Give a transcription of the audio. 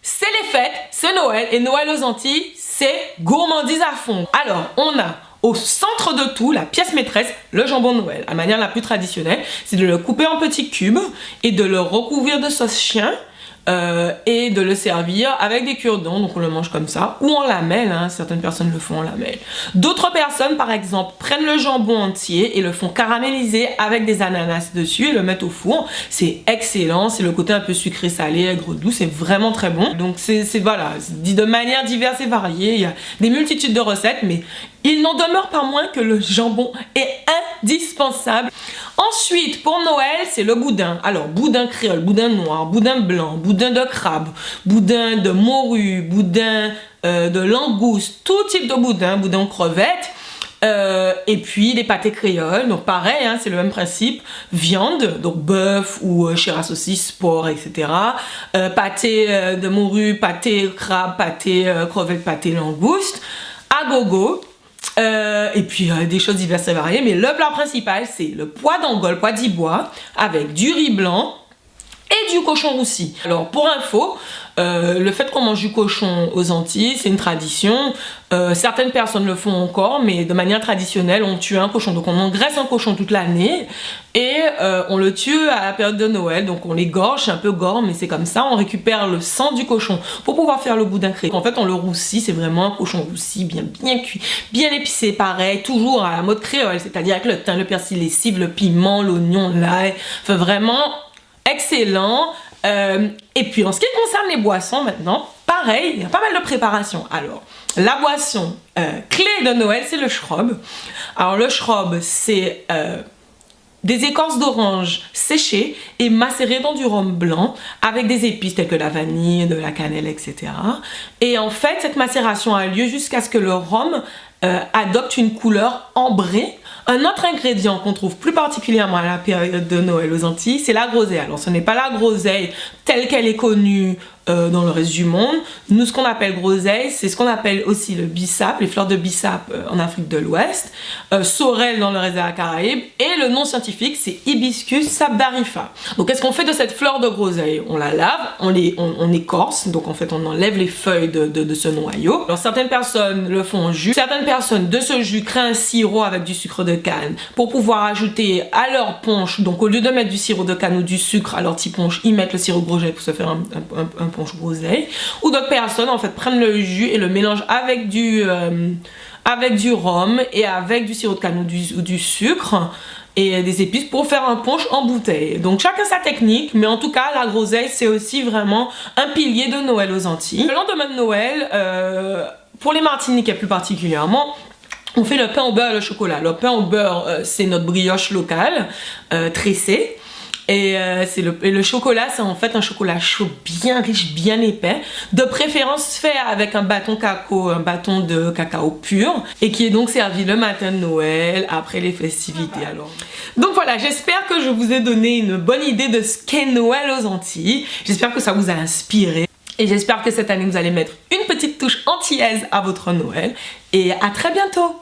C'est les fêtes, c'est Noël, et Noël aux Antilles, c'est gourmandise à fond. Alors, on a au centre de tout, la pièce maîtresse, le jambon de Noël. La manière la plus traditionnelle, c'est de le couper en petits cubes et de le recouvrir de sauce chien et de le servir avec des cure-dents, donc on le mange comme ça, ou en lamelles, hein, certaines personnes le font en lamelles. D'autres personnes, par exemple, prennent le jambon entier et le font caraméliser avec des ananas dessus et le mettent au four. C'est excellent, c'est le côté un peu sucré, salé, aigre, doux, c'est vraiment très bon. Donc voilà, dit de manière diverse et variée, il y a des multitudes de recettes, mais il n'en demeure pas moins que le jambon est indispensable. Ensuite, pour Noël, c'est le boudin. Alors, boudin créole, boudin noir, boudin blanc, boudin de crabe, boudin de morue, boudin de langouste, tout type de boudin, boudin aux crevettes. Et puis les pâtés créoles, donc pareil, hein, c'est le même principe, viande, donc bœuf ou chair à saucisse, porc, etc. Pâté de morue, pâté crabe, pâté crevette, pâté langouste, à gogo. Et puis des choses diverses et variées, mais le plat principal c'est le pois d'Angole, pois d'ibois avec du riz blanc et du cochon roussi. Alors pour info, le fait qu'on mange du cochon aux Antilles, c'est une tradition. Certaines personnes le font encore, mais de manière traditionnelle, on tue un cochon. Donc on engraisse un cochon toute l'année et on le tue à la période de Noël. Donc on l'égorge, c'est un peu gore, mais c'est comme ça. On récupère le sang du cochon pour pouvoir faire le boudin créole. En fait, on le roussit, c'est vraiment un cochon roussi, bien cuit, bien épicé, pareil, toujours à la mode créole, c'est-à-dire avec le thym, le persil, les cives, le piment, l'oignon, l'ail. Enfin vraiment excellent. Et puis en ce qui concerne les boissons maintenant, pareil, il y a pas mal de préparation. Alors, la boisson clé de Noël, c'est le schrob. Alors le schrob, c'est des écorces d'orange séchées et macérées dans du rhum blanc avec des épices telles que la vanille, de la cannelle, etc. Et en fait, cette macération a lieu jusqu'à ce que le rhum adopte une couleur ambrée. Un autre ingrédient qu'on trouve plus particulièrement à la période de Noël aux Antilles, c'est la groseille. Alors ce n'est pas la groseille telle qu'elle est connue dans le reste du monde. Nous, ce qu'on appelle groseille, c'est ce qu'on appelle aussi le bissap, les fleurs de bissap en Afrique de l'Ouest, sorel dans le reste de la Caraïbe, et le nom scientifique c'est Hibiscus sabdarifa. Donc qu'est-ce qu'on fait de cette fleur de groseille? On la lave, on écorce, donc en fait on enlève les feuilles de ce noyau. Alors certaines personnes le font en jus, certaines personnes de ce jus créent un sirop avec du sucre de canne pour pouvoir ajouter à leur punch. Donc au lieu de mettre du sirop de canne ou du sucre à leur petit punch, ils mettent le sirop de groseille pour se faire un punch groseille. Ou d'autres personnes en fait prennent le jus et le mélangent avec du rhum et avec du sirop de canne ou du sucre et des épices pour faire un punch en bouteille. Donc chacun sa technique, mais en tout cas la groseille c'est aussi vraiment un pilier de Noël aux Antilles. Le lendemain de Noël, pour les Martiniquais plus particulièrement, on fait le pain au beurre et le chocolat. Le pain au beurre, c'est notre brioche locale, tressée. Et le chocolat, c'est en fait un chocolat chaud, bien riche, bien épais. De préférence fait avec un bâton de cacao pur. Et qui est donc servi le matin de Noël, après les festivités. Alors. Donc voilà, j'espère que je vous ai donné une bonne idée de ce qu'est Noël aux Antilles. J'espère que ça vous a inspiré. Et j'espère que cette année, vous allez mettre une petite touche antillaise à votre Noël. Et à très bientôt!